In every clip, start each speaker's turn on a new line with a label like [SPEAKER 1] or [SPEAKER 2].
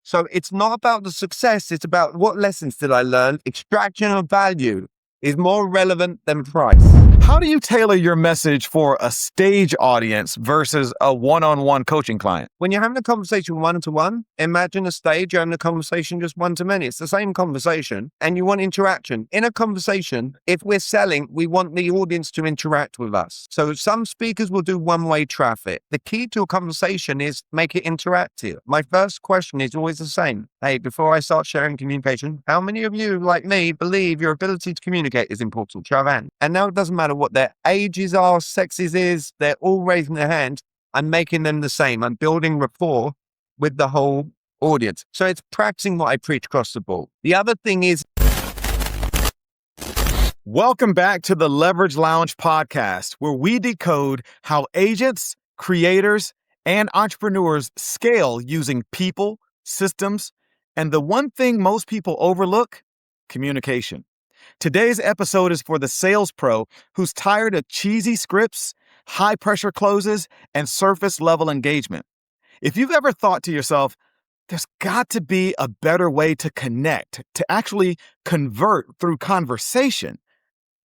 [SPEAKER 1] So it's not about the success. It's about what lessons did I learn? Extraction of value is more relevant than price.
[SPEAKER 2] How do you tailor your message for a stage audience versus a one-on-one coaching client?
[SPEAKER 1] When you're having a conversation one-to-one, imagine a stage, you're having a conversation just one-to-many. It's the same conversation and you want interaction. In a conversation, if we're selling, we want the audience to interact with us. So some speakers will do one-way traffic. The key to a conversation is make it interactive. My first question is always the same. Hey, before I start sharing communication, how many of you, like me, believe your ability to communicate is important? Show of hand. And now it doesn't matter what their ages are, sexes is, they're all raising their hand. I'm making them the same. I'm building rapport with the whole audience. So it's practicing what I preach across the board. The other thing is...
[SPEAKER 2] Welcome back to the Leverage Lounge podcast, where we decode how agents, creators, and entrepreneurs scale using people, systems, and the one thing most people overlook, communication. Today's episode is for the sales pro who's tired of cheesy scripts, high-pressure closes, and surface-level engagement. If you've ever thought to yourself, there's got to be a better way to connect, to actually convert through conversation,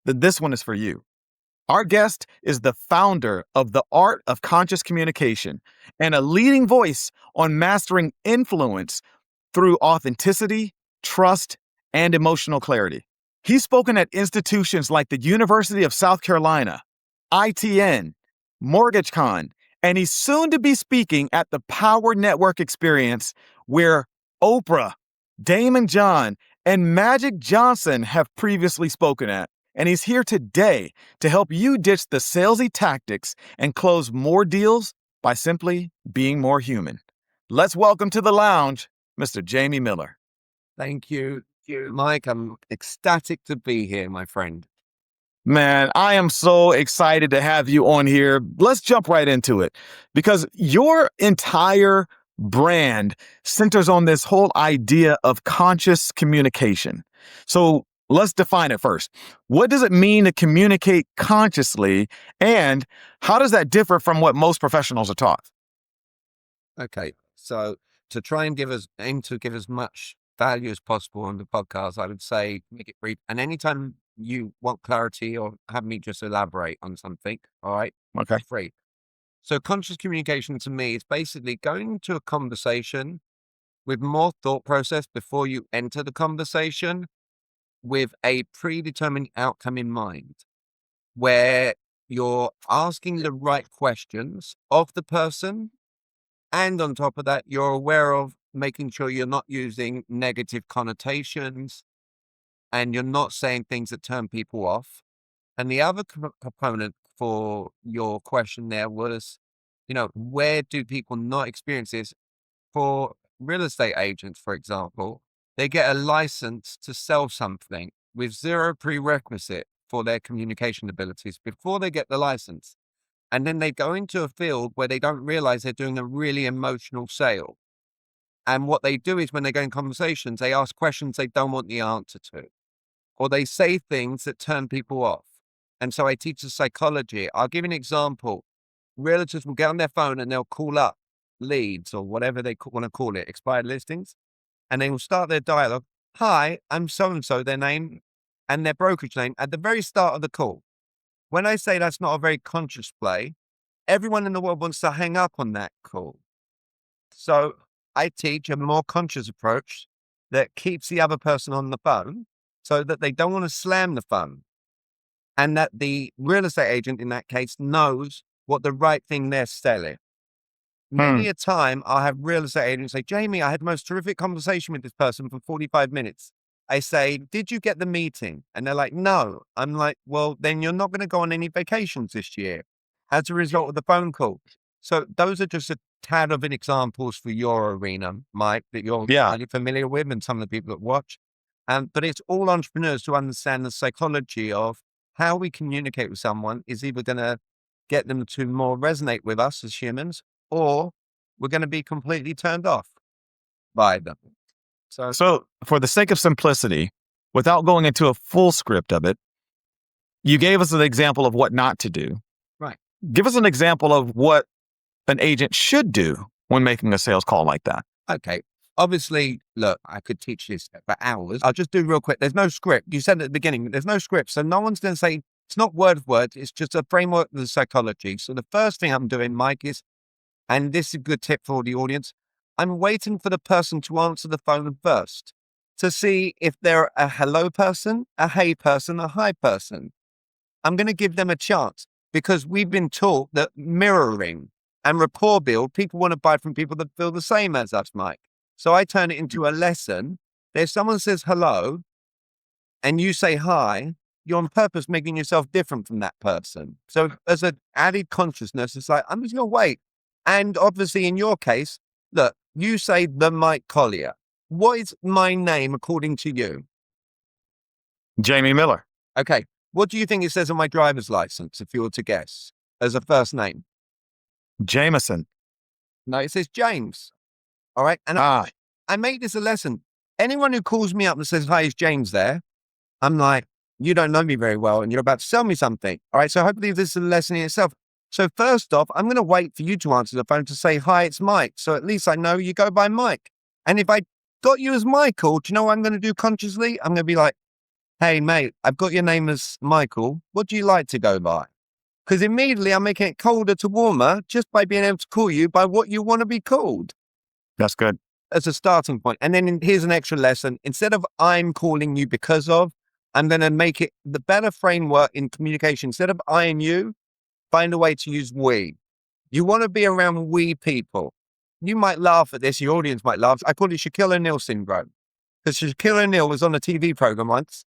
[SPEAKER 2] then this one is for you. Our guest is the founder of The Art of Conscious Communication and a leading voice on mastering influence through authenticity, trust, and emotional clarity. He's spoken at institutions like the University of South Carolina, ITN, MortgageCon, and he's soon to be speaking at the Power Network Experience, where Oprah, Damon John, and Magic Johnson have previously spoken at. And he's here today to help you ditch the salesy tactics and close more deals by simply being more human. Let's welcome to the lounge, Mr. Jamie Miller.
[SPEAKER 1] Thank you, Mike. I'm ecstatic to be here, my friend.
[SPEAKER 2] Man, I am so excited to have you on here. Let's jump right into it, because your entire brand centers on this whole idea of conscious communication. So let's define it first. What does it mean to communicate consciously, and how does that differ from what most professionals are taught?
[SPEAKER 1] Okay, so to try and aim to give as much value as possible on the podcast, I would say make it brief. And anytime you want clarity or have me just elaborate on something, all right?
[SPEAKER 2] Okay.
[SPEAKER 1] Free. So conscious communication to me is basically going into a conversation with more thought process before you enter the conversation, with a predetermined outcome in mind, where you're asking the right questions of the person. And on top of that, you're aware of making sure you're not using negative connotations and you're not saying things that turn people off. And the other component for your question there was, where do people not experience this? For real estate agents, for example, they get a license to sell something with zero prerequisite for their communication abilities before they get the license. And then they go into a field where they don't realize they're doing a really emotional sale. And what they do is when they go in conversations, they ask questions they don't want the answer to, or they say things that turn people off. And so I teach the psychology. I'll give you an example. Realtors will get on their phone and they'll call up leads or whatever they want to call it, expired listings. And they will start their dialogue. Hi, I'm so-and-so, their name and their brokerage name at the very start of the call. When I say that's not a very conscious play, everyone in the world wants to hang up on that call. So I teach a more conscious approach that keeps the other person on the phone so that they don't want to slam the phone. And that the real estate agent in that case knows what the right thing they're selling. Many a time I'll have real estate agents say, Jamie, I had the most terrific conversation with this person for 45 minutes. I say, did you get the meeting? And they're like, no. I'm like, well, then you're not going to go on any vacations this year as a result of the phone call. So those are just a tad of examples for your arena, Mike, that you're highly familiar with and some of the people that watch. But it's all entrepreneurs to understand the psychology of how we communicate with someone is either going to get them to more resonate with us as humans, or we're going to be completely turned off by them.
[SPEAKER 2] So for the sake of simplicity, without going into a full script of it, you gave us an example of what not to do.
[SPEAKER 1] Right.
[SPEAKER 2] Give us an example of what an agent should do when making a sales call like that.
[SPEAKER 1] Okay. Obviously, look, I could teach this for hours. I'll just do real quick. There's no script. You said at the beginning, there's no script. So no one's going to say, it's not word for word. It's just a framework of the psychology. So the first thing I'm doing, Mike, is, and this is a good tip for the audience, I'm waiting for the person to answer the phone first to see if they're a hello person, a hey person, a hi person. I'm going to give them a chance because we've been taught that mirroring and rapport build, people want to buy from people that feel the same as us, Mike. So I turn it into a lesson. If someone says hello and you say hi, you're on purpose making yourself different from that person. So as an added consciousness, it's like, I'm just going to wait. And obviously in your case, look, you say the Mike Collier. What is my name according to you?
[SPEAKER 2] Jamie Miller.
[SPEAKER 1] Okay. What do you think it says on my driver's license, if you were to guess, as a first name?
[SPEAKER 2] Jameson.
[SPEAKER 1] No, it says James. All right. And I make this a lesson. Anyone who calls me up and says, hi, is James there? I'm like, you don't know me very well and you're about to sell me something. All right. So hopefully this is a lesson in itself. So first off, I'm going to wait for you to answer the phone to say, hi, it's Mike. So at least I know you go by Mike. And if I got you as Michael, do you know what I'm going to do consciously? I'm going to be like, hey, mate, I've got your name as Michael. What do you like to go by? Because immediately I'm making it colder to warmer just by being able to call you by what you want to be called.
[SPEAKER 2] That's good.
[SPEAKER 1] As a starting point. And then here's an extra lesson. Instead of I'm calling you because of, I'm going to make it the better framework in communication. Instead of I and you, find a way to use we. You want to be around we people. You might laugh at this. Your audience might laugh. I call it Shaquille O'Neal syndrome. Because Shaquille O'Neal was on a TV program once.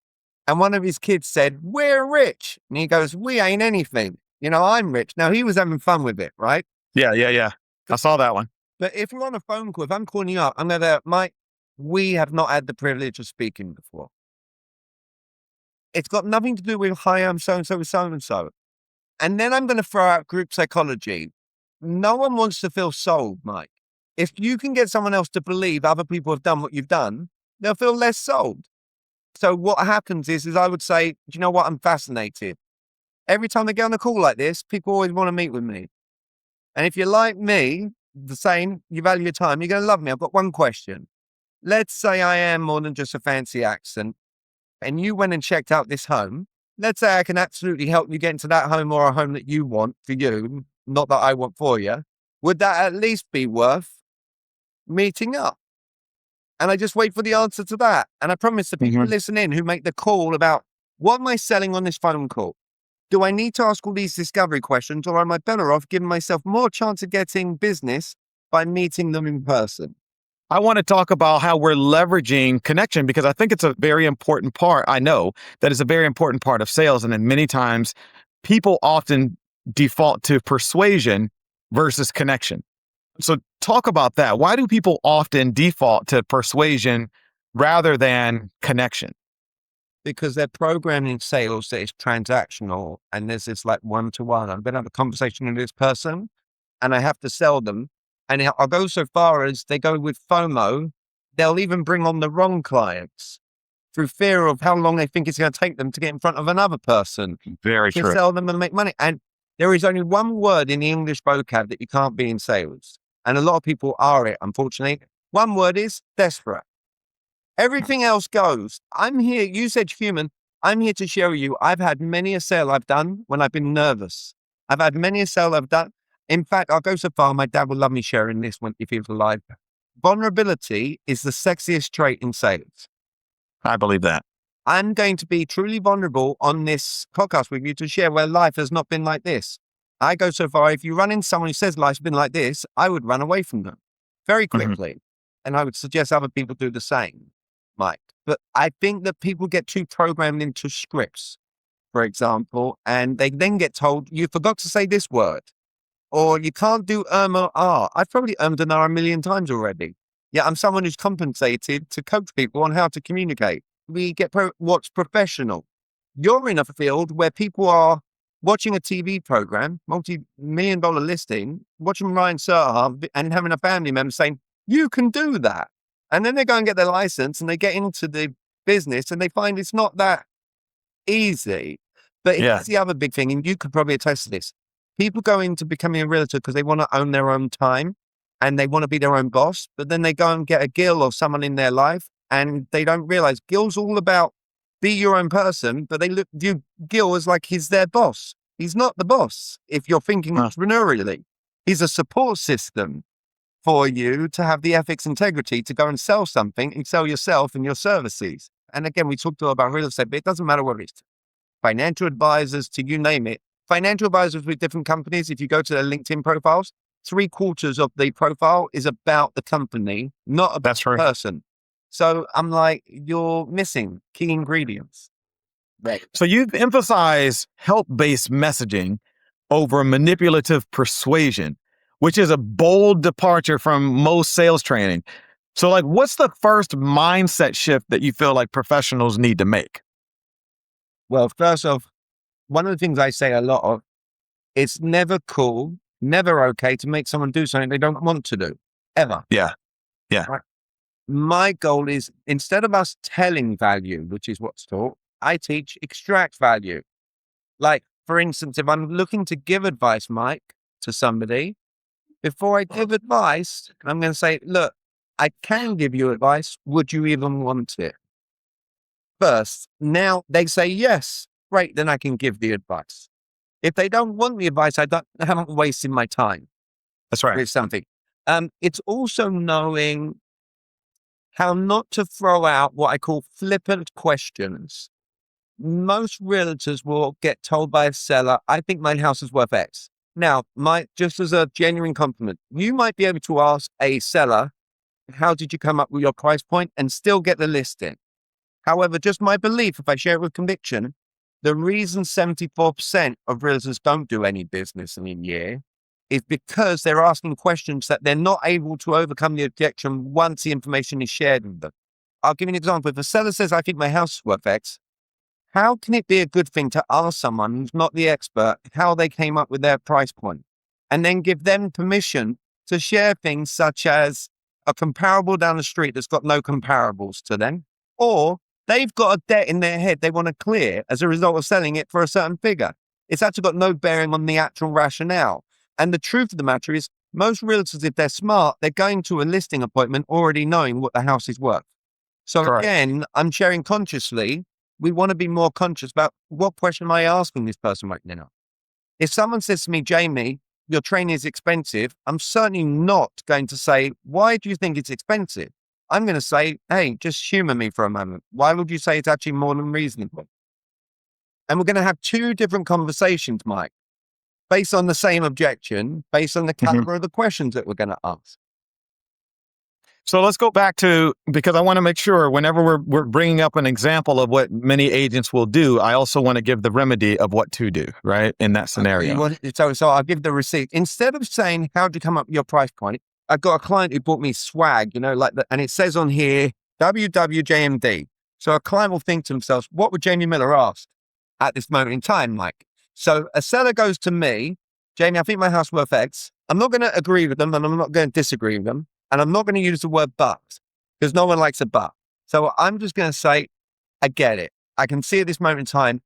[SPEAKER 1] And one of his kids said, we're rich. And he goes, we ain't anything. You know, I'm rich. Now, he was having fun with it, right?
[SPEAKER 2] Yeah. I saw that one.
[SPEAKER 1] But if you're on a phone call, if I'm calling you up, I'm going to, Mike, we have not had the privilege of speaking before. It's got nothing to do with, hi, I'm so-and-so with so-and-so. And then I'm going to throw out group psychology. No one wants to feel sold, Mike. If you can get someone else to believe other people have done what you've done, they'll feel less sold. So what happens is I would say, do you know what? I'm fascinated. Every time I get on a call like this, people always want to meet with me. And if you're like me, the same, you value your time, you're going to love me. I've got one question. Let's say I am more than just a fancy accent and you went and checked out this home. Let's say I can absolutely help you get into that home or a home that you want for you, not that I want for you. Would that at least be worth meeting up? And I just wait for the answer to that. And I promise the people who listen in who make the call about what am I selling on this phone call? Do I need to ask all these discovery questions or am I better off giving myself more chance of getting business by meeting them in person?
[SPEAKER 2] I want to talk about how we're leveraging connection because I think it's a very important part. I know that is a very important part of sales. And then many times people often default to persuasion versus connection. So talk about that. Why do people often default to persuasion rather than connection?
[SPEAKER 1] Because they're programming sales that is transactional and there's this like one-to-one. I'm going to have a conversation with this person and I have to sell them. And I'll go so far as they go with FOMO. They'll even bring on the wrong clients through fear of how long they think it's going to take them to get in front of another person.
[SPEAKER 2] Very
[SPEAKER 1] to
[SPEAKER 2] true.
[SPEAKER 1] sell them and make money. And there is only one word in the English vocab that you can't be in sales. And a lot of people are it, unfortunately. One word is desperate. Everything else goes. I'm here. You said human. I'm here to show you. I've had many a sale I've done when I've been nervous. I've had many a sale I've done. In fact, I'll go so far. My dad will love me sharing this when if he was alive. Vulnerability is the sexiest trait in sales.
[SPEAKER 2] I believe that.
[SPEAKER 1] I'm going to be truly vulnerable on this podcast with you to share where life has not been like this. I go so far. If you run into someone who says life's been like this, I would run away from them very quickly. And I would suggest other people do the same, Mike. But I think that people get too programmed into scripts, for example, and they then get told, you forgot to say this word, or you can't do or ah. I've probably and ah a million times already. Yeah, I'm someone who's compensated to coach people on how to communicate. We get what's professional. You're in a field where people are watching a TV program, multi-million-dollar listing, watching Ryan Serhant and having a family member saying, you can do that. And then they go and get their license and they get into the business and they find it's not that easy. But here's the other big thing, and you could probably attest to this. People go into becoming a realtor because they want to own their own time. and they want to be their own boss, but then they go and get a Gil or someone in their life and they don't realize Gil's all about be your own person, but they view Gil as like he's their boss. He's not the boss if you're thinking entrepreneurially. He's a support system for you to have the ethics integrity to go and sell something and sell yourself and your services. And again, we talked about real estate, but it doesn't matter what it is. Financial advisors to you name it. Financial advisors with different companies, if you go to their LinkedIn profiles, 3/4 of the profile is about the company, not about the person. So I'm like, you're missing key ingredients.
[SPEAKER 2] Right. So you've emphasized help-based messaging over manipulative persuasion, which is a bold departure from most sales training. So like, what's the first mindset shift that you feel like professionals need to make?
[SPEAKER 1] Well, first off, one of the things I say a lot of, it's never cool, never okay to make someone do something they don't want to do, ever.
[SPEAKER 2] Yeah. Yeah.
[SPEAKER 1] Right? My goal is instead of us telling value, which is what's taught, I teach extract value. Like, for instance, if I'm looking to give advice, Mike, to somebody, before I give advice, I'm going to say, look, I can give you advice. Would you even want it? First, now they say yes. Great, then I can give the advice. If they don't want the advice, I haven't wasted my time.
[SPEAKER 2] That's right.
[SPEAKER 1] With something. It's also knowing how not to throw out what I call flippant questions. Most realtors will get told by a seller, I think my house is worth X. Now, just as a genuine compliment, you might be able to ask a seller, how did you come up with your price point and still get the listing? However, just my belief, if I share it with conviction, the reason 74% of realtors don't do any business in a year is because they're asking questions that they're not able to overcome the objection once the information is shared with them. I'll give you an example. If a seller says, I think my house is worth X, how can it be a good thing to ask someone who's not the expert how they came up with their price point and then give them permission to share things such as a comparable down the street that's got no comparables to them, or they've got a debt in their head they want to clear as a result of selling it for a certain figure. It's actually got no bearing on the actual rationale. And the truth of the matter is, most realtors, if they're smart, they're going to a listing appointment already knowing what the house is worth. So
[SPEAKER 2] Correct.
[SPEAKER 1] Again, I'm sharing consciously. We want to be more conscious about what question am I asking this person right now. If someone says to me, Jamie, your training is expensive, I'm certainly not going to say, why do you think it's expensive? I'm going to say, hey, just humor me for a moment. Why would you say it's actually more than reasonable? And we're going to have two different conversations, Mike, based on the same objection, based on the caliber of the questions that we're going to ask.
[SPEAKER 2] So let's go back to, because I want to make sure whenever we're bringing up an example of what many agents will do, I also want to give the remedy of what to do, right? In that scenario.
[SPEAKER 1] So I'll give the receipt. Instead of saying, how'd you come up with your price point? I've got a client who bought me swag, and it says on here, WWJMD. So a client will think to themselves, what would Jamie Miller ask at this moment in time, Mike? So a seller goes to me, Jamie, I think my house is worth X. I'm not going to agree with them and I'm not going to disagree with them. And I'm not going to use the word but, because no one likes a but. So I'm just going to say, I get it. I can see at this moment in time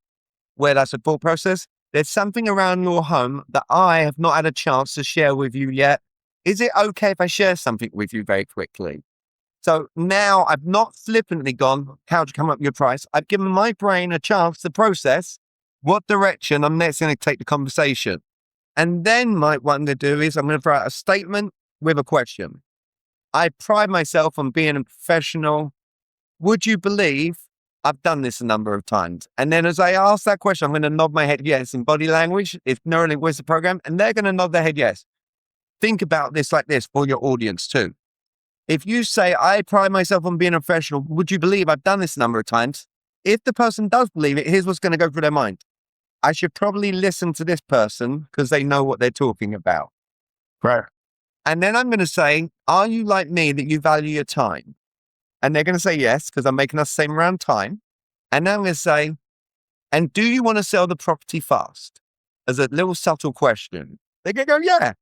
[SPEAKER 1] where that's a thought process. There's something around your home that I have not had a chance to share with you yet. Is it okay if I share something with you very quickly? So now I've not flippantly gone, how'd you come up with your price? I've given my brain a chance to process what direction I'm next going to take the conversation. And then what I'm going to do is I'm going to throw out a statement with a question. I pride myself on being a professional. Would you believe I've done this a number of times? And then as I ask that question, I'm going to nod my head yes in body language, if Neuralink was the program, and they're going to nod their head yes. Think about this like this for your audience too. If you say, I pride myself on being a professional, would you believe I've done this a number of times? If the person does believe it, here's what's going to go through their mind. I should probably listen to this person because they know what they're talking about.
[SPEAKER 2] Right.
[SPEAKER 1] And then I'm going to say, are you like me that you value your time? And they're going to say yes, because I'm making us same around time. And then I'm going to say, and do you want to sell the property fast? As a little subtle question. They're going to go, yeah,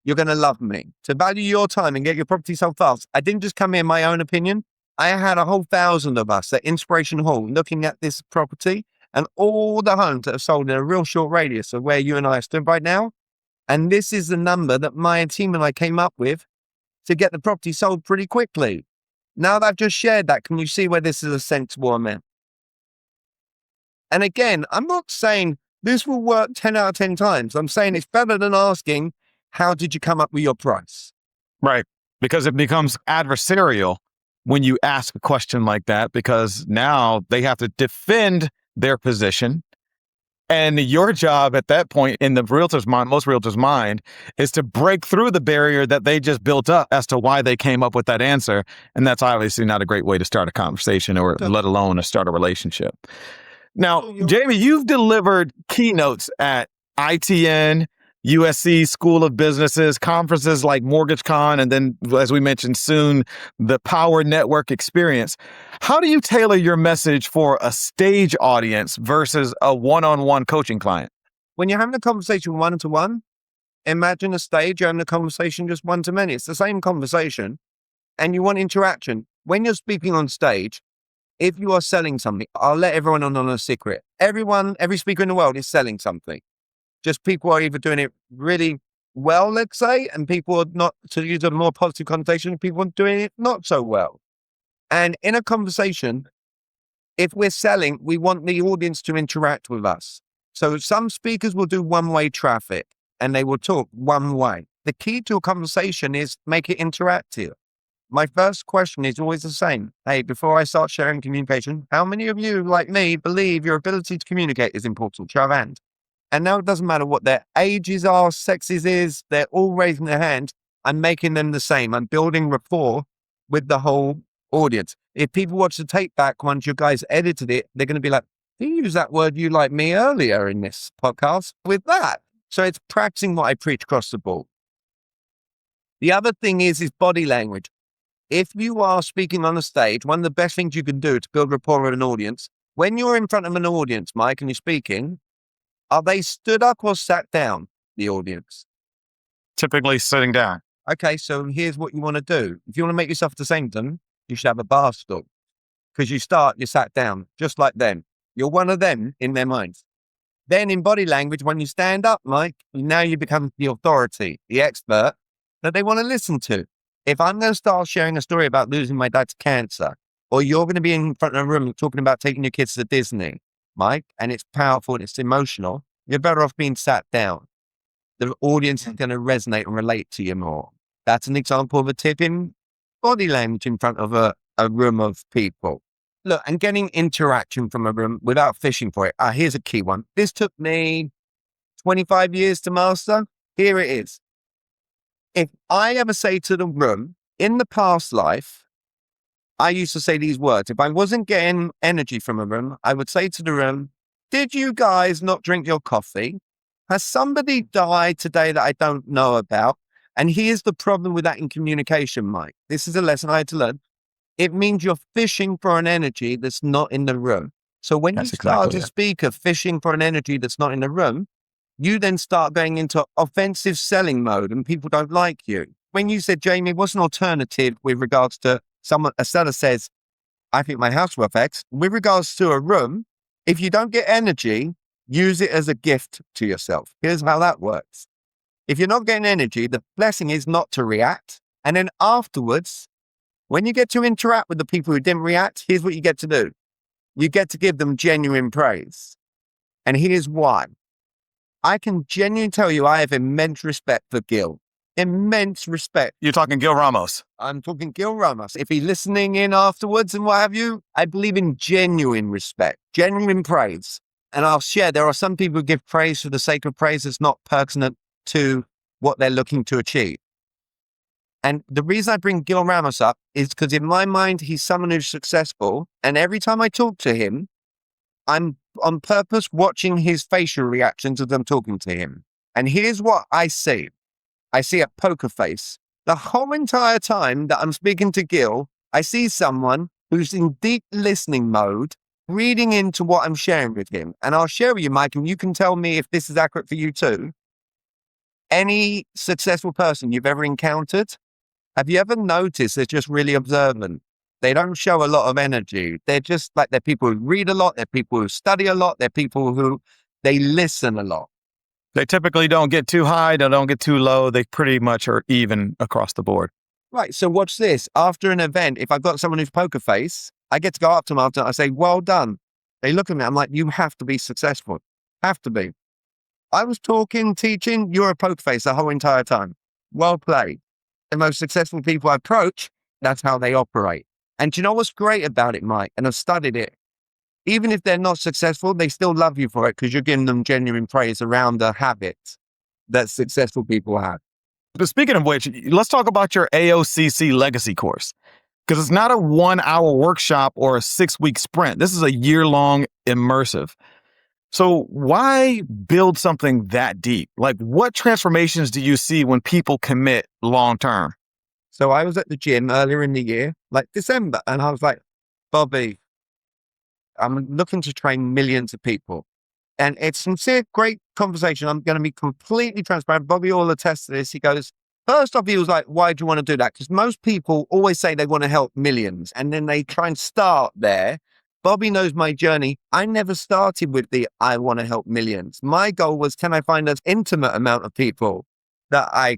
[SPEAKER 1] you're going to love me. To value your time and get your property sold fast. I didn't just come here in my own opinion. I had a whole 1,000 of us at Inspiration Hall looking at this property and all the homes that have sold in a real short radius of where you and I stood right now. And this is the number that my team and I came up with to get the property sold pretty quickly. Now that I've just shared that, can you see where this is a sensible amount? And again, I'm not saying this will work 10 out of 10 times. I'm saying it's better than asking, how did you come up with your price?
[SPEAKER 2] Right. Because it becomes adversarial when you ask a question like that, because now they have to defend their position. And your job at that point in the realtor's mind, most realtors' mind, is to break through the barrier that they just built up as to why they came up with that answer. And that's obviously not a great way to start a conversation or let alone to start a relationship. Now, Jamie, you've delivered keynotes at ITN, USC School of Businesses, conferences like MortgageCon, and then, as we mentioned soon, the Power Network Experience. How do you tailor your message for a stage audience versus a one-on-one coaching client?
[SPEAKER 1] When you're having a conversation one-to-one, imagine a stage, you're having a conversation just one-to-many. It's the same conversation, and you want interaction. When you're speaking on stage, if you are selling something, I'll let everyone on a secret. Every speaker in the world is selling something. Just people are either doing it really well, let's say, and people are not, to use a more positive connotation, people are doing it not so well. And in a conversation, if we're selling, we want the audience to interact with us. So some speakers will do one-way traffic and they will talk one way. The key to a conversation is make it interactive. My first question is always the same. Hey, before I start sharing communication, how many of you, like me, believe your ability to communicate is important? Show of hands. And now it doesn't matter what their ages are, sexes is, they're all raising their hand. I'm making them the same. I'm building rapport with the whole audience. If people watch the tape back once you guys edited it, they're going to be like, you used that word you like me earlier in this podcast with that. So it's practicing what I preach across the board. The other thing is body language. If you are speaking on a stage, one of the best things you can do to build rapport with an audience, when you're in front of an audience, Mike, and you're speaking, are they stood up or sat down, the audience?
[SPEAKER 2] Typically sitting down.
[SPEAKER 1] Okay, so here's what you want to do. If you want to make yourself the same to them, you should have a bar stool. Because you sat down, just like them. You're one of them in their minds. Then in body language, when you stand up, Mike, now you become the authority, the expert that they want to listen to. If I'm going to start sharing a story about losing my dad to cancer, or you're going to be in front of a room talking about taking your kids to Disney, Mike, and it's powerful and it's emotional, you're better off being sat down. The audience is going to resonate and relate to you more. That's an example of a tip in body language in front of a room of people. Look, and getting interaction from a room without fishing for it. Here's a key one. This took me 25 years to master. Here it is. If I ever say to the room, in the past life, I used to say these words. If I wasn't getting energy from a room, I would say to the room, did you guys not drink your coffee? Has somebody died today that I don't know about? And here's the problem with that in communication, Mike. This is a lesson I had to learn. It means you're fishing for an energy that's not in the room. So when you start as a speaker fishing for an energy that's not in the room, you then start going into offensive selling mode and people don't like you. When you said, Jamie, what's an alternative with regards to a seller says, I think my house worth X. With regards to a room, if you don't get energy, use it as a gift to yourself. Here's how that works. If you're not getting energy, the blessing is not to react. And then afterwards, when you get to interact with the people who didn't react, here's what you get to do. You get to give them genuine praise. And here's why. I can genuinely tell you I have immense respect for Gil. Immense respect.
[SPEAKER 2] You're talking Gil Ramos.
[SPEAKER 1] I'm talking Gil Ramos. If he's listening in afterwards and what have you, I believe in genuine respect, genuine praise. And I'll share, there are some people who give praise for the sake of praise that's not pertinent to what they're looking to achieve. And the reason I bring Gil Ramos up is because in my mind, he's someone who's successful. And every time I talk to him, I'm on purpose watching his facial reactions as I'm talking to him. And here's what I see. I see a poker face. The whole entire time that I'm speaking to Gil, I see someone who's in deep listening mode, reading into what I'm sharing with him. And I'll share with you, Mike, and you can tell me if this is accurate for you too. Any successful person you've ever encountered, have you ever noticed they're just really observant? They don't show a lot of energy. They're just like, they're people who read a lot. They're people who study a lot. They're people who, they listen a lot.
[SPEAKER 2] They typically don't get too high. They don't get too low. They pretty much are even across the board.
[SPEAKER 1] Right. So watch this. After an event, if I've got someone who's poker face, I get to go up to them after. I say, "Well done." They look at me. I'm like, "You have to be successful. Have to be." I was talking, teaching. You're a poker face the whole entire time. Well played. The most successful people I approach, that's how they operate. And do you know what's great about it, Mike? And I've studied it. Even if they're not successful, they still love you for it because you're giving them genuine praise around the habits that successful people have.
[SPEAKER 2] But speaking of which, let's talk about your AOCC legacy course, because it's not a 1 hour workshop or a 6 week sprint. This is a year-long immersive. So why build something that deep? Like, what transformations do you see when people commit long term?
[SPEAKER 1] So I was at the gym earlier in the year, like December, and I was like, "Bobby, I'm looking to train millions of people." And it's sincere, great conversation. I'm going to be completely transparent. Bobby all attest to this. He goes, first off, he was like, "Why do you want to do that?" Because most people always say they want to help millions and then they try and start there. Bobby knows my journey. I never started with the "I want to help millions." My goal was, can I find an intimate amount of people that I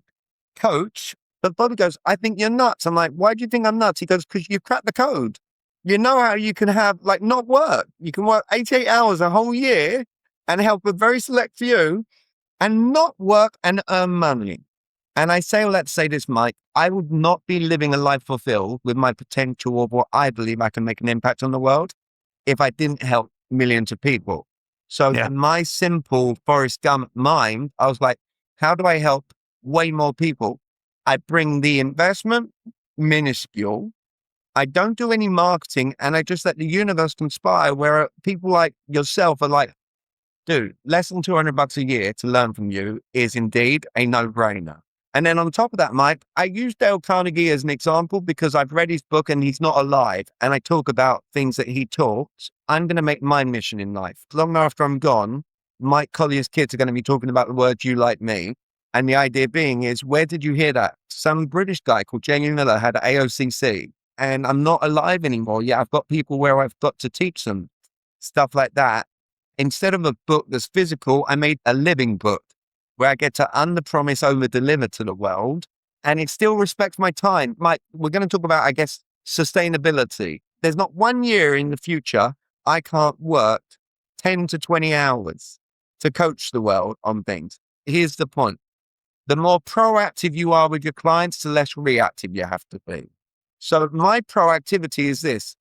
[SPEAKER 1] coach? But Bobby goes, "I think you're nuts." I'm like, "Why do you think I'm nuts?" He goes, "Because you've cracked the code. You know how you can have like not work. You can work 88 hours a whole year and help a very select few and not work and earn money." And I say all that to say this, Mike, I would not be living a life fulfilled with my potential of what I believe I can make an impact on the world if I didn't help millions of people. So
[SPEAKER 2] Yeah.
[SPEAKER 1] in my simple Forrest Gump mind, I was like, how do I help way more people? I bring the investment minuscule. I don't do any marketing and I just let the universe conspire where people like yourself are like, "Dude, less than $200 a year to learn from you is indeed a no-brainer." And then on top of that, Mike, I use Dale Carnegie as an example because I've read his book and he's not alive. And I talk about things that he talks. I'm going to make my mission in life. Long after I'm gone, Mike Collier's kids are going to be talking about the words "you like me." And the idea being is, where did you hear that? Some British guy called Jamie Miller had AOCC and I'm not alive anymore. Yeah, I've got people where I've got to teach them stuff like that. Instead of a book that's physical, I made a living book where I get to underpromise, overdeliver to the world. And it still respects my time. Mike, we're going to talk about, I guess, sustainability. There's not 1 year in the future I can't work 10 to 20 hours to coach the world on things. Here's the point. The more proactive you are with your clients, the less reactive you have to be. So my proactivity is this.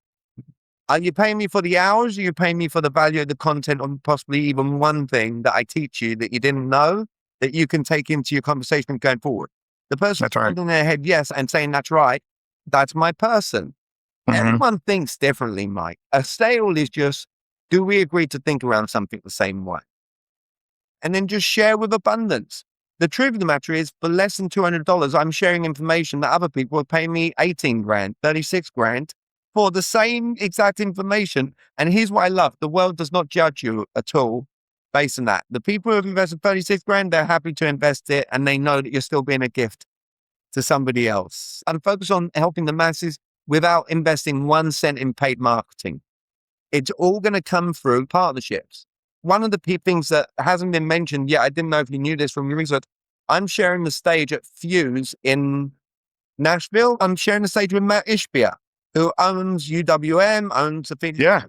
[SPEAKER 1] Are you paying me for the hours? Or are you paying me for the value of the content on possibly even one thing that I teach you that you didn't know that you can take into your conversation going forward? The person
[SPEAKER 2] That's right.
[SPEAKER 1] nodding their head yes and saying that's right, that's my person. Everyone thinks differently, Mike. A sale is just, do we agree to think around something the same way? And then just share with abundance. The truth of the matter is, for less than $200, I'm sharing information that other people are paying me 18 grand, 36 grand for the same exact information. And here's what I love. The world does not judge you at all based on that. The people who have invested 36 grand, they're happy to invest it and they know that you're still being a gift to somebody else. I'm focused on helping the masses without investing 1 cent in paid marketing. It's all going to come through partnerships. One of the things that hasn't been mentioned yet, I didn't know if you knew this from your research, I'm sharing the stage at Fuse in Nashville. I'm sharing the stage with Matt Ishbia, who owns UWM, owns the Phoenix.
[SPEAKER 2] Yeah.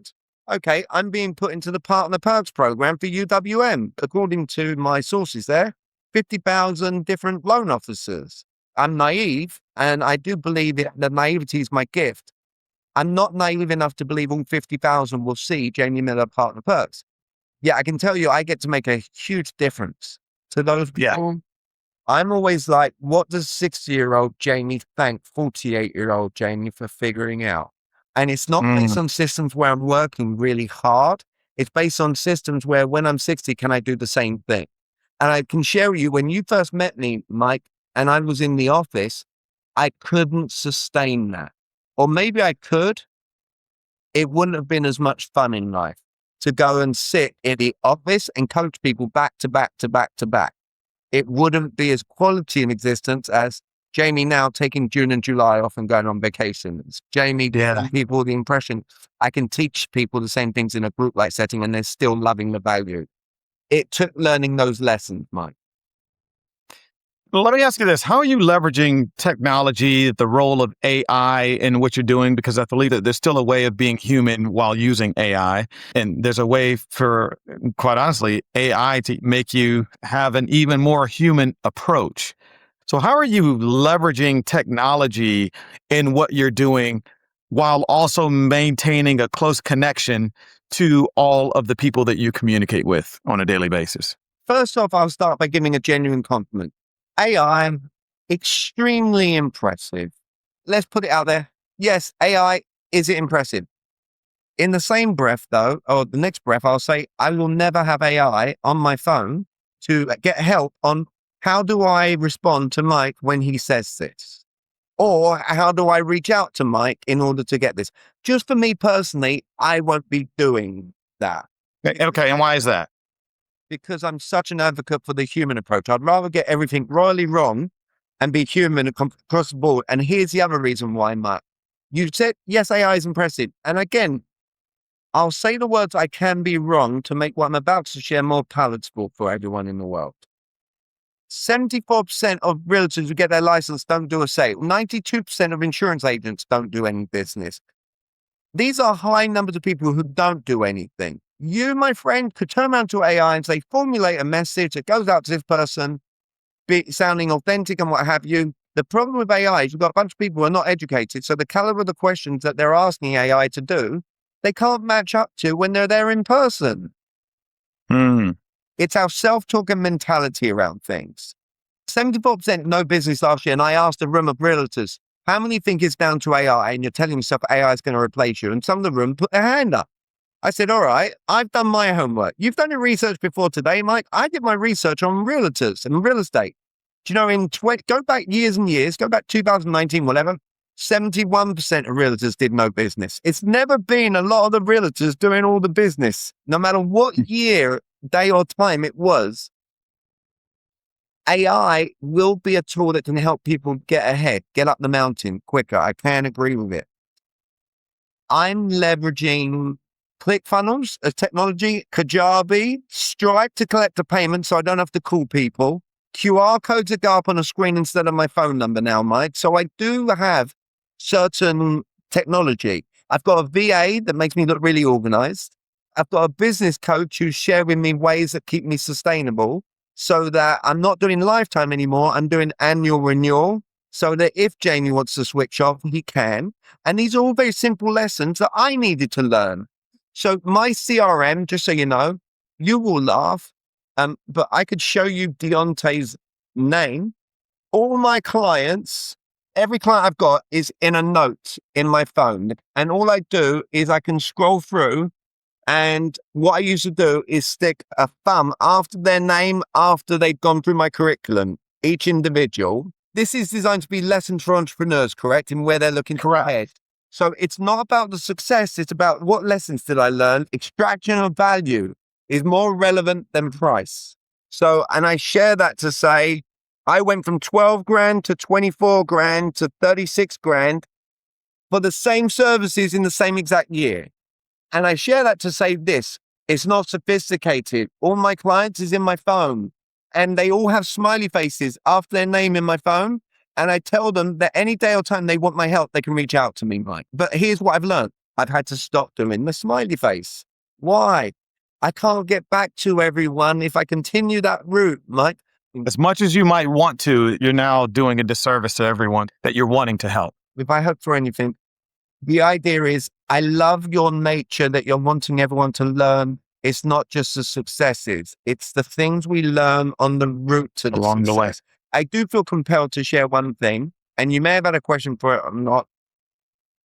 [SPEAKER 1] Okay, I'm being put into the Partner Perks program for UWM. According to my sources there, 50,000 different loan officers. I'm naive, and I do believe that naivety is my gift. I'm not naive enough to believe all 50,000 will see Jamie Miller Partner Perks. Yeah, I can tell you, I get to make a huge difference to those
[SPEAKER 2] Yeah.
[SPEAKER 1] people. I'm always like, what does 60-year-old Jamie thank 48-year-old Jamie for figuring out? And it's not based on systems where I'm working really hard. It's based on systems where when I'm 60, can I do the same thing? And I can share with you, when you first met me, Mike, and I was in the office, I couldn't sustain that. Or maybe I could. It wouldn't have been as much fun in life to go and sit in the office and coach people back to back to back to back. It wouldn't be as quality in existence as Jamie now taking June and July off and going on vacations. Jamie giving people the impression I can teach people the same things in a group-like setting and they're still loving the value. It took learning those lessons, Mike.
[SPEAKER 2] Let me ask you this. How are you leveraging technology, the role of AI in what you're doing? Because I believe that there's still a way of being human while using AI. And there's a way for, quite honestly, AI to make you have an even more human approach. So how are you leveraging technology in what you're doing while also maintaining a close connection to all of the people that you communicate with on a daily basis?
[SPEAKER 1] First off, I'll start by giving a genuine compliment. AI, extremely impressive. Let's put it out there. Yes, AI, is it impressive? In the same breath, though, or the next breath, I'll say, I will never have AI on my phone to get help on how do I respond to Mike when he says this? Or how do I reach out to Mike in order to get this? Just for me personally, I won't be doing that.
[SPEAKER 2] Okay, and why is that?
[SPEAKER 1] Because I'm such an advocate for the human approach. I'd rather get everything royally wrong and be human across the board. And here's the other reason why, Matt. You said, yes, AI is impressive. And again, I'll say the words I can be wrong to make what I'm about to share more palatable for everyone in the world. 74% of realtors who get their license don't do a sale. 92% of insurance agents don't do any business. These are high numbers of people who don't do anything. You, my friend, could turn around to AI and say, formulate a message that goes out to this person, sounding authentic and what have you. The problem with AI is you've got a bunch of people who are not educated, so the caliber of the questions that they're asking AI to do, they can't match up to when they're there in person. It's our self-talking mentality around things. 74% no business last year, and I asked a room of realtors, how many think it's down to AI? And you're telling yourself AI is going to replace you. And some of the room put their hand up. I said, all right, I've done my homework. You've done your research before today, Mike. I did my research on realtors and real estate. Do you know, go back years and years, go back 2019, whatever, 71% of realtors did no business. It's never been a lot of the realtors doing all the business, no matter what year, day or time it was. AI will be a tool that can help people get ahead, get up the mountain quicker. I can agree with it. I'm leveraging ClickFunnels, a technology, Kajabi, Stripe to collect a payment so I don't have to call people. QR codes that go up on a screen instead of my phone number now, Mike. So I do have certain technology. I've got a VA that makes me look really organized. I've got a business coach who's sharing me ways that keep me sustainable so that I'm not doing lifetime anymore. I'm doing annual renewal so that if Jamie wants to switch off, he can. And these are all very simple lessons that I needed to learn. So my CRM, just so you know, you will laugh, but I could show you Deontay's name. All my clients, every client I've got is in a note in my phone. And all I do is I can scroll through. And what I used to do is stick a thumb after their name, after they've gone through my curriculum, each individual. This is designed to be lessons for entrepreneurs, correct? In where they're looking ahead. So it's not about the success. It's about what lessons did I learn? Extraction of value is more relevant than price. So, and I share that to say, I went from 12 grand to 24 grand to 36 grand for the same services in the same exact year. And I share that to say this, it's not sophisticated. All my clients is in my phone and they all have smiley faces after their name in my phone. And I tell them that any day or time they want my help, they can reach out to me, Mike. But here's what I've learned. I've had to stop doing the smiley face. Why? I can't get back to everyone if I continue that route, Mike.
[SPEAKER 2] As much as you might want to, you're now doing a disservice to everyone that you're wanting to help.
[SPEAKER 1] If I hope for anything, the idea is I love your nature that you're wanting everyone to learn. It's not just the successes. It's the things we learn on the route to the
[SPEAKER 2] Along the way.
[SPEAKER 1] success. I do feel compelled to share one thing, and you may have had a question for it or not.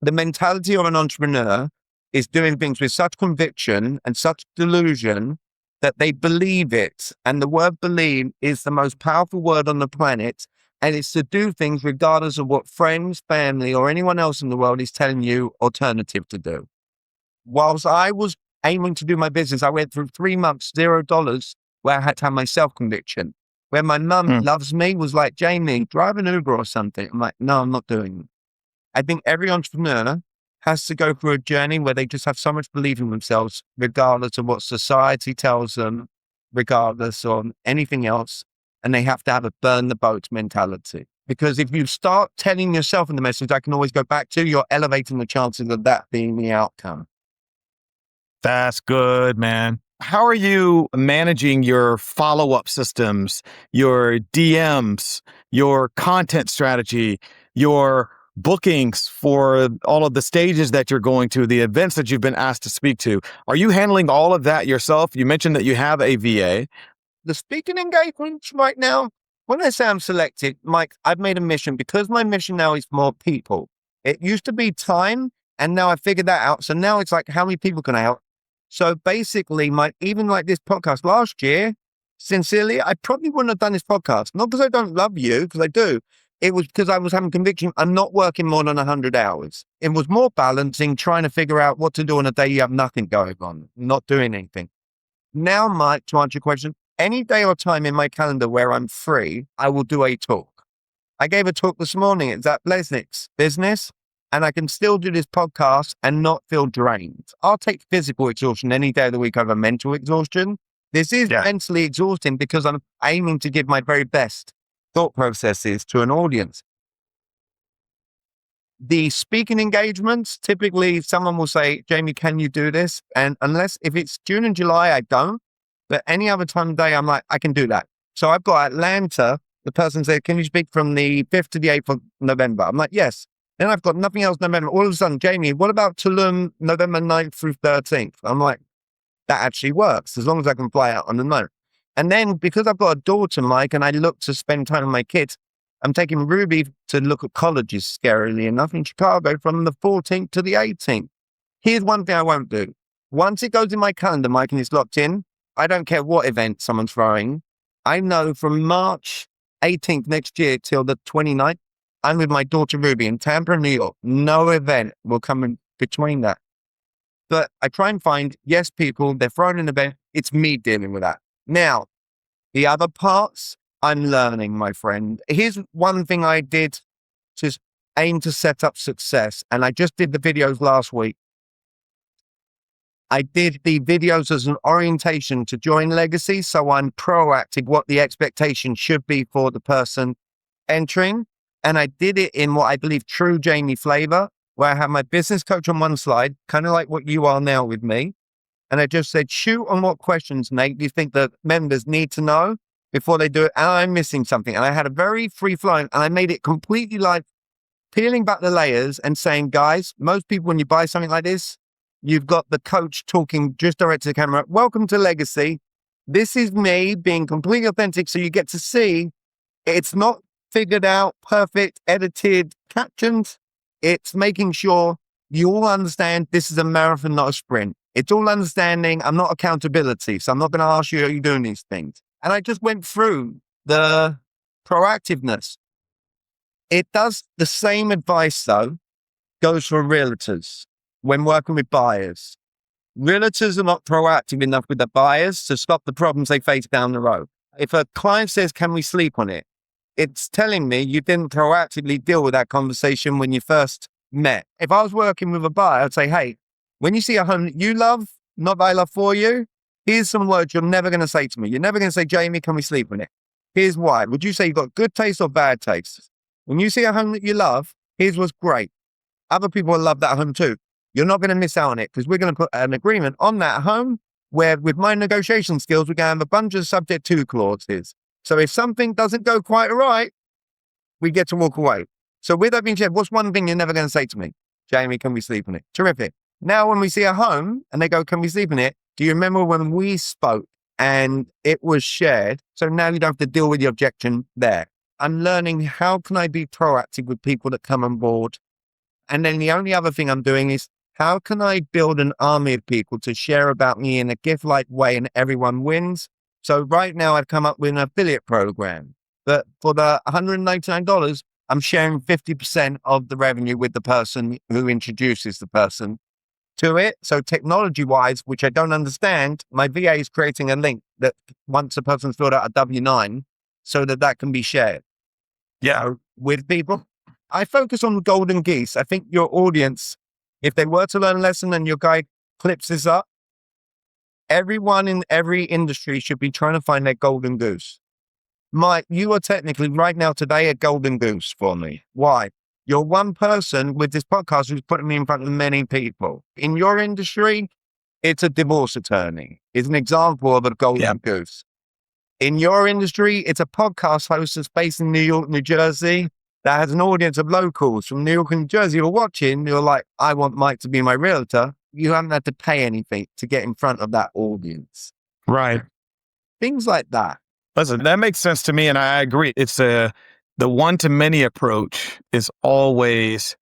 [SPEAKER 1] The mentality of an entrepreneur is doing things with such conviction and such delusion that they believe it. And the word believe is the most powerful word on the planet. And it's to do things regardless of what friends, family, or anyone else in the world is telling you alternative to do. Whilst I was aiming to do my business, I went through 3 months, $0, where I had to have my self-conviction. Where my mum loves me was like, Jamie, drive an Uber or something. I'm like, no, I'm not doing it. I think every entrepreneur has to go through a journey where they just have so much belief in themselves, regardless of what society tells them, regardless of anything else. and they have to have a burn the boats mentality. Because if you start telling yourself in the message, I can always go back to, you're elevating the chances of that being the outcome.
[SPEAKER 2] That's good, man. How are you managing your follow-up systems, your DMs, your content strategy, your bookings for all of the stages that you're going to, the events that you've been asked to speak to? Are you handling all of that yourself? You mentioned that you have a VA.
[SPEAKER 1] The speaking engagements right now, when I say I'm selected, Mike, I've made a mission because my mission now is more people. It used to be time, and now I figured that out. So now it's like, how many people can I help? So basically, even like this podcast last year, sincerely, I probably wouldn't have done this podcast. Not because I don't love you, because I do. It was because I was having conviction. I'm not working more than 100 hours. It was more balancing, trying to figure out what to do on a day you have nothing going on, not doing anything. Now, Mike, to answer your question, any day or time in my calendar where I'm free, I will do a talk. I gave a talk this morning. It's at Blesnick's business, and I can still do this podcast and not feel drained. I'll take physical exhaustion any day of the week over mental exhaustion. This is mentally exhausting because I'm aiming to give my very best thought processes to an audience. The speaking engagements, typically someone will say, Jamie, can you do this? And if it's June and July, I don't. But any other time of day, I'm like, I can do that. So I've got Atlanta. The person said, can you speak from the 5th to the 8th of November? I'm like, yes. Then I've got nothing else November. All of a sudden, Jamie, what about Tulum, November 9th through 13th? I'm like, that actually works as long as I can fly out on the 9th. And then because I've got a daughter, Mike, and I look to spend time with my kids, I'm taking Ruby to look at colleges, scarily enough, in Chicago from the 14th to the 18th. Here's one thing I won't do. Once it goes in my calendar, Mike, and it's locked in, I don't care what event someone's throwing. I know from March 18th next year till the 29th, I'm with my daughter Ruby in Tampa, New York. No event will come in between that. But I try and find, yes, people, they're throwing an event. It's me dealing with that. Now, the other parts, I'm learning, my friend. Here's one thing I did to aim to set up success. And I just did the videos last week. I did the videos as an orientation to join Legacy. So I'm proactive what the expectation should be for the person entering. And I did it in what I believe true Jamie flavor, where I have my business coach on one slide, kind of like what you are now with me. And I just said, shoot on what questions, Nate, do you think that members need to know before they do it? And I'm missing something. And I had a very free flowing, and I made it completely like peeling back the layers and saying, guys, most people, when you buy something like this, you've got the coach talking just direct to the camera. Welcome to Legacy. This is me being completely authentic. So you get to see it's not figured out, perfect, edited, captioned. It's making sure you all understand this is a marathon, not a sprint. It's all understanding. I'm not accountability. So I'm not going to ask you, are you doing these things? And I just went through the proactiveness. It does the same advice, though, goes for realtors when working with buyers. Realtors are not proactive enough with the buyers to stop the problems they face down the road. If a client says, can we sleep on it? It's telling me you didn't proactively deal with that conversation when you first met. If I was working with a buyer, I'd say, hey, when you see a home that you love, not that I love for you, here's some words you're never going to say to me. You're never going to say, Jamie, can we sleep on it? Here's why. Would you say you've got good taste or bad taste? When you see a home that you love, here's what's great. Other people will love that home too. You're not going to miss out on it because we're going to put an agreement on that home where with my negotiation skills, we're going to have a bunch of subject to clauses. So if something doesn't go quite right, we get to walk away. So with that being said, what's one thing you're never going to say to me? Jamie, can we sleep on it? Terrific. Now, when we see a home and they go, can we sleep in it? Do you remember when we spoke and it was shared? So now you don't have to deal with the objection there. I'm learning how can I be proactive with people that come on board? And then the only other thing I'm doing is how can I build an army of people to share about me in a gift-like way and everyone wins? So right now I've come up with an affiliate program that for the $199, I'm sharing 50% of the revenue with the person who introduces the person to it. So technology-wise, which I don't understand, my VA is creating a link that once a person's filled out a W-9 so that can be shared. Yeah, with people. I focus on the golden geese. I think your audience, if they were to learn a lesson and your guy clips this up, everyone in every industry should be trying to find their golden goose. Mike, you are technically right now today a golden goose for me. Why? You're one person with this podcast who's putting me in front of many people. In your industry, it's a divorce attorney. It's an example of a golden goose. In your industry, it's a podcast host that's based in New York, New Jersey, that has an audience of locals from New York and New Jersey who are watching. You're like, I want Mike to be my realtor. You haven't had to pay anything to get in front of that audience.
[SPEAKER 2] Right.
[SPEAKER 1] Things like that.
[SPEAKER 2] Listen, that makes sense to me, and I agree. It's the one-to-many approach is always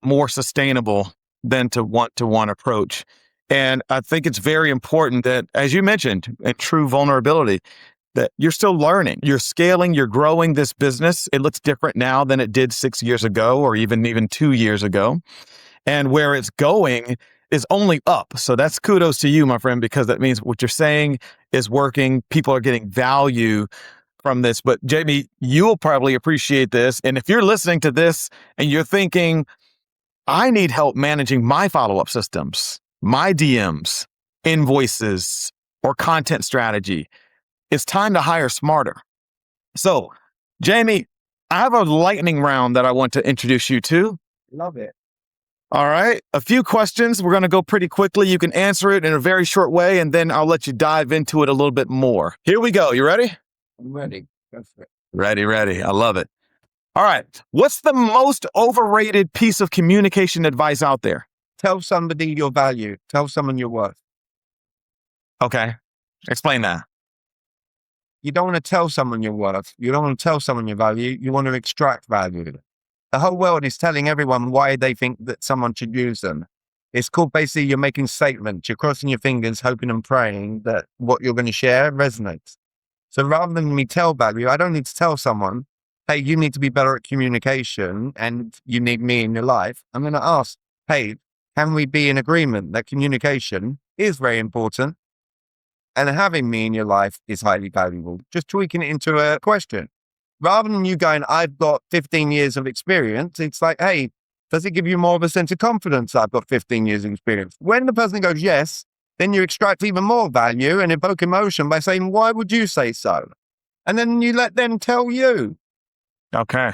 [SPEAKER 2] more sustainable than to one-to-one approach. And I think it's very important that, as you mentioned, in true vulnerability, that you're still learning. You're scaling, you're growing this business. It looks different now than it did 6 years ago or even 2 years ago. And where it's going is only up. So that's kudos to you, my friend, because that means what you're saying is working. People are getting value from this. But Jamie, you'll probably appreciate this. And if you're listening to this and you're thinking, I need help managing my follow-up systems, my DMs, invoices, or content strategy, it's time to hire smarter. So, Jamie, I have a lightning round that I want to introduce you to.
[SPEAKER 1] Love it.
[SPEAKER 2] All right. A few questions. We're going to go pretty quickly. You can answer it in a very short way, and then I'll let you dive into it a little bit more. Here we go. You ready?
[SPEAKER 1] I'm ready. Go for it.
[SPEAKER 2] Ready. I love it. All right. What's the most overrated piece of communication advice out there?
[SPEAKER 1] Tell somebody your value. Tell someone your worth.
[SPEAKER 2] Okay. Explain that.
[SPEAKER 1] You don't want to tell someone your worth. You don't want to tell someone your value. You want to extract value. The whole world is telling everyone why they think that someone should use them. It's called basically you're making statements. You're crossing your fingers, hoping and praying that what you're going to share resonates. So rather than me tell value, I don't need to tell someone, hey, you need to be better at communication and you need me in your life. I'm going to ask, hey, can we be in agreement that communication is very important and having me in your life is highly valuable? Just tweaking it into a question. Rather than you going, I've got 15 years of experience, it's like, hey, does it give you more of a sense of confidence that I've got 15 years of experience? When the person goes, yes, then you extract even more value and evoke emotion by saying, why would you say so? And then you let them tell you.
[SPEAKER 2] Okay.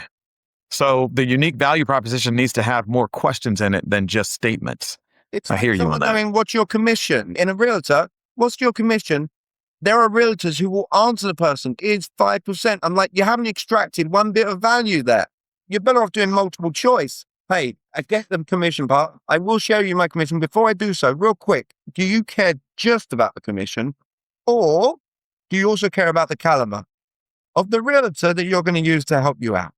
[SPEAKER 2] So the unique value proposition needs to have more questions in it than just statements.
[SPEAKER 1] It's
[SPEAKER 2] I
[SPEAKER 1] like
[SPEAKER 2] hear you on that.
[SPEAKER 1] Knowing what's your commission. In a realtor, what's your commission? There are realtors who will answer the person, is 5%. I'm like, you haven't extracted one bit of value there. You're better off doing multiple choice. Hey, I get the commission part. I will show you my commission. Before I do so, real quick, do you care just about the commission? Or do you also care about the caliber of the realtor that you're going to use to help you out?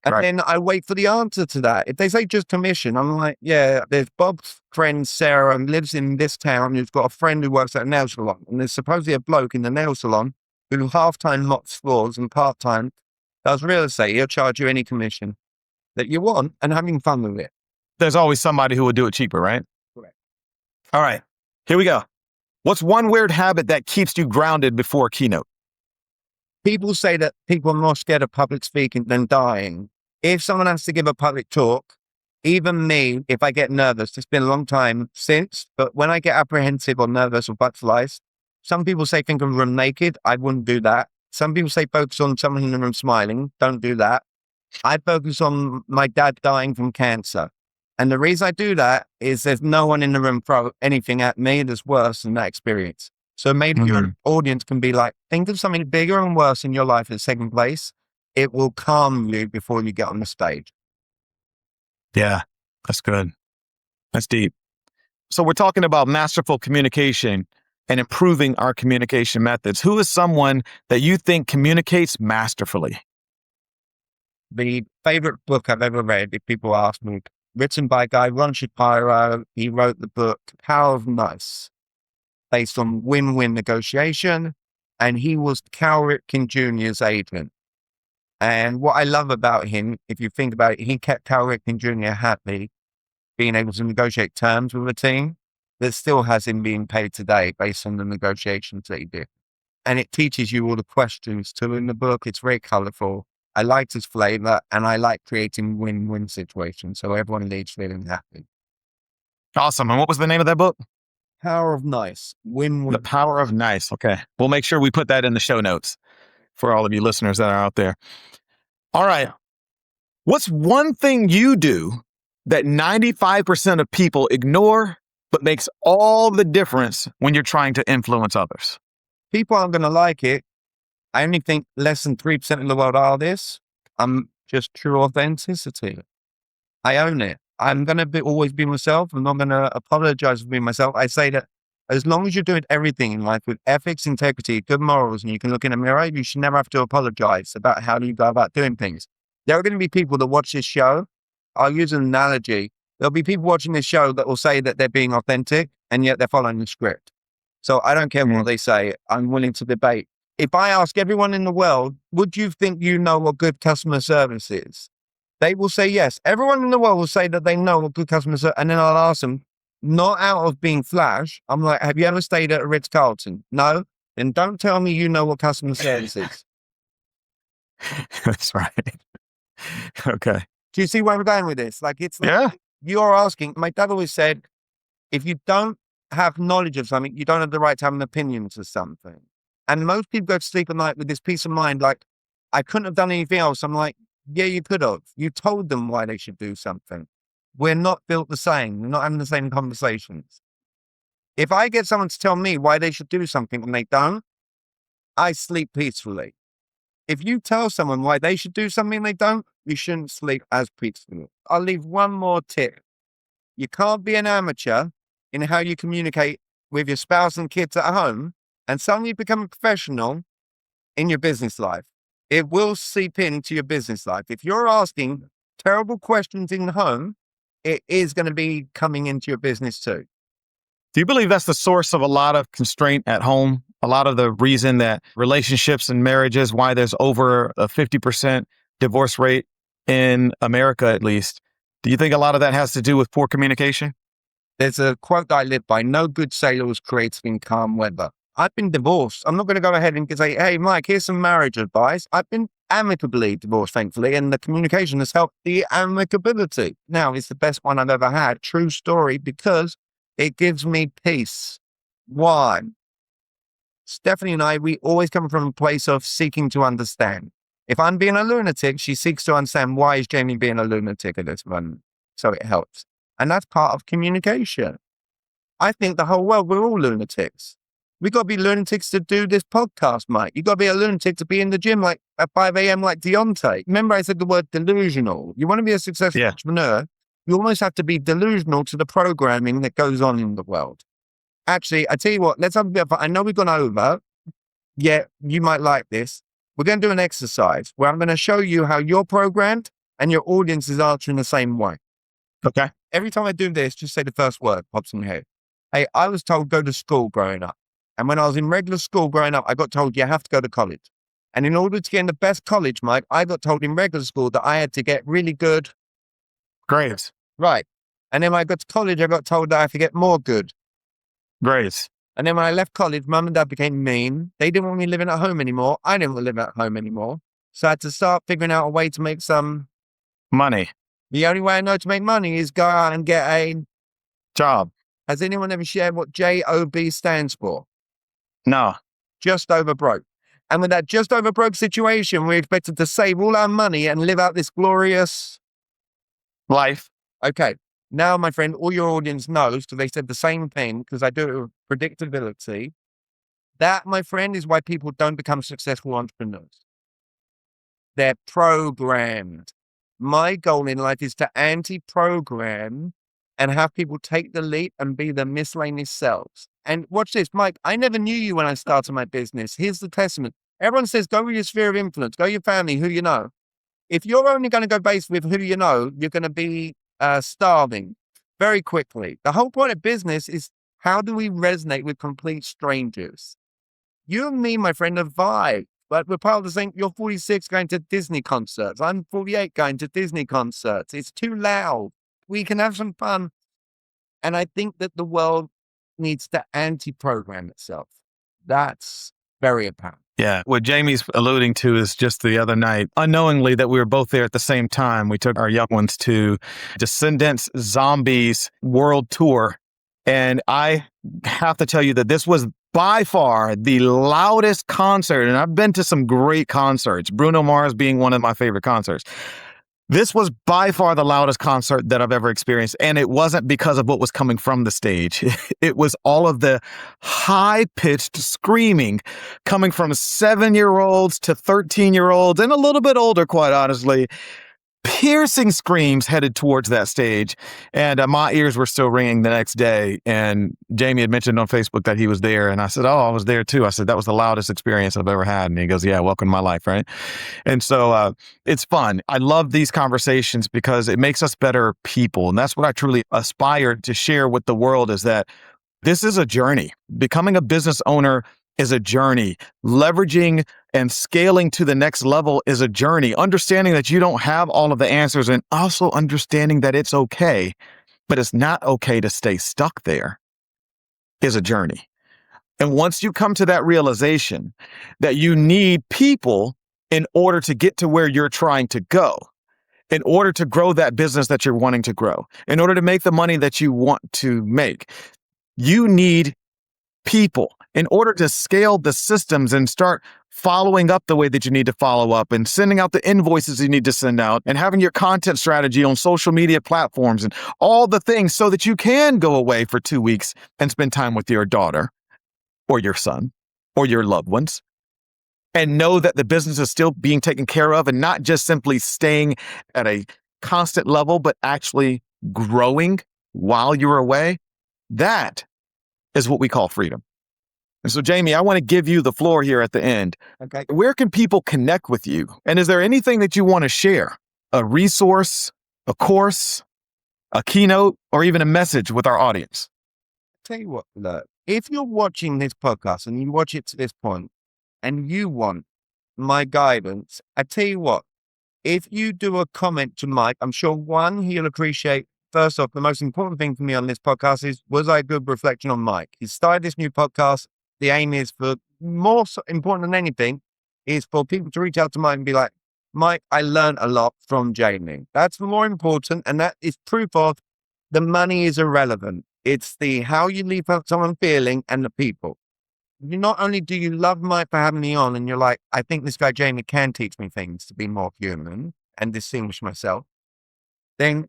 [SPEAKER 1] And then I wait for the answer to that. If they say just commission, I'm like, yeah, there's Bob's friend, Sarah, and lives in this town who's got a friend who works at a nail salon. And there's supposedly a bloke in the nail salon who half-time mops floors and part-time does real estate. He'll charge you any commission that you want and having fun with it.
[SPEAKER 2] There's always somebody who will do it cheaper, right?
[SPEAKER 1] Correct.
[SPEAKER 2] All right, here we go. What's one weird habit that keeps you grounded before a keynote?
[SPEAKER 1] People say that people are more scared of public speaking than dying. If someone has to give a public talk, even me, if I get nervous, it's been a long time since, but when I get apprehensive or nervous or butterflies, some people say think of the room naked. I wouldn't do that. Some people say focus on someone in the room smiling. Don't do that. I focus on my dad dying from cancer. And the reason I do that is there's no one in the room throw anything at me that's worse than that experience. So maybe your audience can be like, think of something bigger and worse in your life at second place. It will calm you before you get on the stage.
[SPEAKER 2] Yeah, that's good. That's deep. So we're talking about masterful communication and improving our communication methods. Who is someone that you think communicates masterfully?
[SPEAKER 1] The favorite book I've ever read, if people ask me, written by a guy, Ron Shapiro. He wrote the book Power of Nice, based on win-win negotiation. And he was Cal Ripken Jr.'s agent. And what I love about him, if you think about it, he kept Cal Ripken Jr. happy, being able to negotiate terms with a team that still has him being paid today based on the negotiations that he did. And it teaches you all the questions too in the book. It's very colorful. I liked his flavor and I like creating win-win situations. So everyone leaves feeling happy.
[SPEAKER 2] Awesome. And what was the name of that book?
[SPEAKER 1] power of nice. Win
[SPEAKER 2] The
[SPEAKER 1] win.
[SPEAKER 2] power of nice. Okay. We'll make sure we put that in the show notes for all of you listeners that are out there. All right. What's one thing you do that 95% of people ignore, but makes all the difference when you're trying to influence others?
[SPEAKER 1] People aren't going to like it. I only think less than 3% of the world are this. I'm just true authenticity. I own it. I'm going to always be myself. I'm not going to apologize for being myself. I say that as long as you're doing everything in life with ethics, integrity, good morals, and you can look in a mirror, you should never have to apologize about how you go about doing things. There are going to be people that watch this show. I'll use an analogy. There'll be people watching this show that will say that they're being authentic and yet they're following the script. So I don't care what they say. I'm willing to debate. If I ask everyone in the world, would you think you know what good customer service is? They will say yes. Everyone in the world will say that they know what good customer service. And then I'll ask them, not out of being flash. I'm like, have you ever stayed at a Ritz-Carlton? No. Then don't tell me you know what customer service is.
[SPEAKER 2] That's right. Okay.
[SPEAKER 1] Do you see where I'm going with this? Like, it's like
[SPEAKER 2] Yeah.
[SPEAKER 1] you're asking. My dad always said, if you don't have knowledge of something, you don't have the right to have an opinion to something. And most people go to sleep at night with this peace of mind, like, I couldn't have done anything else. I'm like, yeah, you could have. You told them why they should do something. We're not built the same. We're not having the same conversations. If I get someone to tell me why they should do something and they don't, I sleep peacefully. If you tell someone why they should do something and they don't, you shouldn't sleep as peacefully. I'll leave one more tip. You can't be an amateur in how you communicate with your spouse and kids at home and suddenly become a professional in your business life. It will seep into your business life. If you're asking terrible questions in the home, it is going to be coming into your business too.
[SPEAKER 2] Do you believe that's the source of a lot of constraint at home? A lot of the reason that relationships and marriages, why there's over a 50% divorce rate in America, at least. Do you think a lot of that has to do with poor communication?
[SPEAKER 1] There's a quote that I live by: no good sailor was created in calm weather. I've been divorced. I'm not going to go ahead and say, hey, Mike, here's some marriage advice. I've been amicably divorced, thankfully, and the communication has helped the amicability. Now, it's the best one I've ever had. True story, because it gives me peace. Why? Stephanie and I, we always come from a place of seeking to understand. If I'm being a lunatic, she seeks to understand, why is Jamie being a lunatic at this moment? So it helps. And that's part of communication. I think the whole world, we're all lunatics. We got to be lunatics to do this podcast, Mike. You got to be a lunatic to be in the gym like at 5 a.m. like Deontay. Remember I said the word delusional. You want to be a successful entrepreneur, you almost have to be delusional to the programming that goes on in the world. Actually, I tell you what, let's have a bit of fun. I know we've gone over. Yeah, you might like this. We're going to do an exercise where I'm going to show you how you're programmed and your audience is answering the same way.
[SPEAKER 2] Okay.
[SPEAKER 1] Every time I do this, just say the first word, pops in your head. Hey, I was told go to school growing up. And when I was in regular school growing up, I got told you have to go to college. And in order to get in the best college, Mike, I got told in regular school that I had to get really good
[SPEAKER 2] grades.
[SPEAKER 1] Right. And then when I got to college, I got told that I had to get more good
[SPEAKER 2] grades.
[SPEAKER 1] And then when I left college, mum and dad became mean. They didn't want me living at home anymore. I didn't want to live at home anymore. So I had to start figuring out a way to make some
[SPEAKER 2] money.
[SPEAKER 1] The only way I know to make money is go out and get a
[SPEAKER 2] job.
[SPEAKER 1] Has anyone ever shared what JOB stands for?
[SPEAKER 2] No.
[SPEAKER 1] Just over broke. And with that just over broke situation, we're expected to save all our money and live out this glorious
[SPEAKER 2] life.
[SPEAKER 1] Okay. Now, my friend, all your audience knows, because they said the same thing, because I do it with predictability. That, my friend, is why people don't become successful entrepreneurs. They're programmed. My goal in life is to anti-program and have people take the leap and be their miscellaneous selves. And watch this, Mike, I never knew you when I started my business. Here's the testament. Everyone says, go with your sphere of influence, go with your family, who you know. If you're only going to go based with who you know, you're going to be starving very quickly. The whole point of business is, how do we resonate with complete strangers? You and me, my friend, are vibe. But we're part of the same. You're 46 going to Disney concerts. I'm 48 going to Disney concerts. It's too loud. We can have some fun. And I think that the world needs to anti-program itself. That's very apparent.
[SPEAKER 2] Yeah. What Jamie's alluding to is just the other night, unknowingly that we were both there at the same time. We took our young ones to Descendants Zombies World Tour And I have to tell you that this was by far the loudest concert. And I've been to some great concerts, Bruno Mars being one of my favorite concerts. This was by far the loudest concert that I've ever experienced. And it wasn't because of what was coming from the stage. It was all of the high-pitched screaming coming from 7-year-olds to 13-year-olds and a little bit older, quite honestly. Piercing screams headed towards that stage. And my ears were still ringing the next day. And Jamie had mentioned on Facebook that he was there. And I said, oh, I was there too. I said, that was the loudest experience I've ever had. And he goes, yeah, welcome to my life, right? And so it's fun. I love these conversations because it makes us better people. And that's what I truly aspire to share with the world, is that this is a journey. Becoming a business owner is a journey. Leveraging and scaling to the next level is a journey. Understanding that you don't have all of the answers, and also understanding that it's okay, but it's not okay to stay stuck there, is a journey. And once you come to that realization that you need people in order to get to where you're trying to go, in order to grow that business that you're wanting to grow, in order to make the money that you want to make, you need people in order to scale the systems and start following up the way that you need to follow up, and sending out the invoices you need to send out, and having your content strategy on social media platforms and all the things, so that you can go away for 2 weeks and spend time with your daughter or your son or your loved ones, and know that the business is still being taken care of, and not just simply staying at a constant level, but actually growing while you're away. That is what we call freedom. And so, Jamie, I want to give you the floor here at the end.
[SPEAKER 1] Okay.
[SPEAKER 2] Where can people connect with you? And is there anything that you want to share? A resource, a course, a keynote, or even a message with our audience?
[SPEAKER 1] Tell you what, look, if you're watching this podcast and you watch it to this point and you want my guidance, I tell you what, if you do a comment to Mike, I'm sure one, he'll appreciate. First off, the most important thing for me on this podcast is, was I a good reflection on Mike? He started this new podcast. The aim is, for more important than anything, is for people to reach out to Mike and be like, Mike, I learned a lot from Jamie. That's more important. And that is proof of the money is irrelevant. It's the how you leave someone feeling and the people. Not only do you love Mike for having me on, and you're like, I think this guy Jamie can teach me things to be more human and distinguish myself, then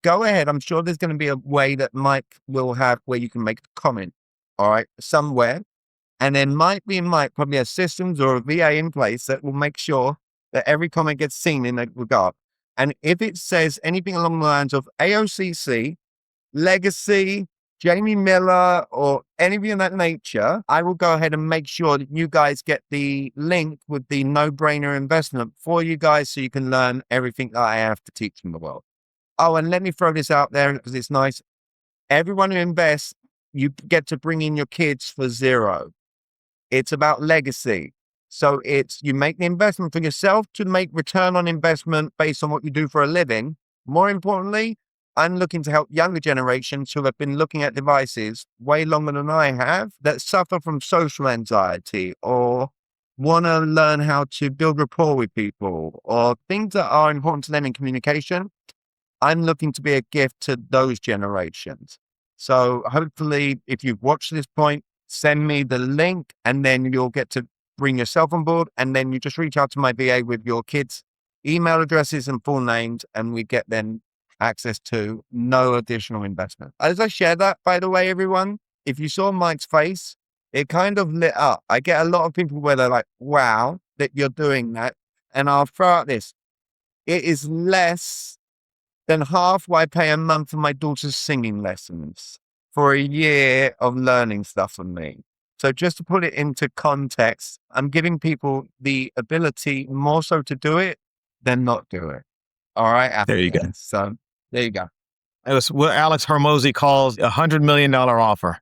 [SPEAKER 1] go ahead. I'm sure there's going to be a way that Mike will have where you can make a comment, all right, somewhere. And then Mike probably has systems or a VA in place that will make sure that every comment gets seen in that regard. And if it says anything along the lines of AOCC, Legacy, Jamie Miller, or anything of that nature, I will go ahead and make sure that you guys get the link with the no-brainer investment for you guys, so you can learn everything that I have to teach in the world. Oh, and let me throw this out there because it's nice. Everyone who invests, you get to bring in your kids for zero. It's about legacy. So it's, you make the investment for yourself to make return on investment based on what you do for a living. More importantly, I'm looking to help younger generations who have been looking at devices way longer than I have, that suffer from social anxiety or want to learn how to build rapport with people, or things that are important to them in communication. I'm looking to be a gift to those generations. So hopefully, if you've watched this point, send me the link, and then you'll get to bring yourself on board. And then you just reach out to my VA with your kids' email addresses and full names, and we get then access to no additional investment. As I share that, by the way, everyone, if you saw Mike's face, it kind of lit up. I get a lot of people where they're like, wow, that you're doing that. And I'll throw out this. It is less than half what I pay a month for my daughter's singing lessons for a year of learning stuff from me. So just to put it into context, I'm giving people the ability more so to do it than not do it. All right.
[SPEAKER 2] There you go.
[SPEAKER 1] So there you go.
[SPEAKER 2] It was what Alex Hormozy calls a $100 million offer.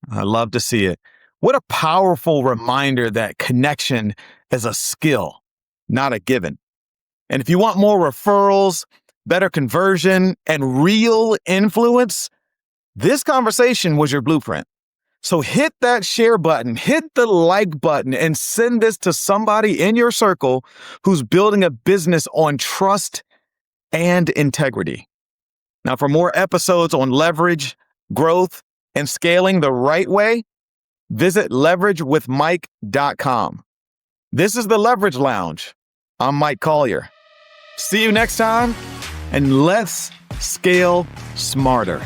[SPEAKER 2] I love to see it. What a powerful reminder that connection is a skill, not a given. And if you want more referrals, better conversion, and real influence, this conversation was your blueprint. So hit that share button, hit the like button, and send this to somebody in your circle who's building a business on trust and integrity. Now, for more episodes on leverage, growth, and scaling the right way? Visit leveragewithmike.com. This is the Leverage Lounge. I'm Mike Collier. See you next time, and let's scale smarter.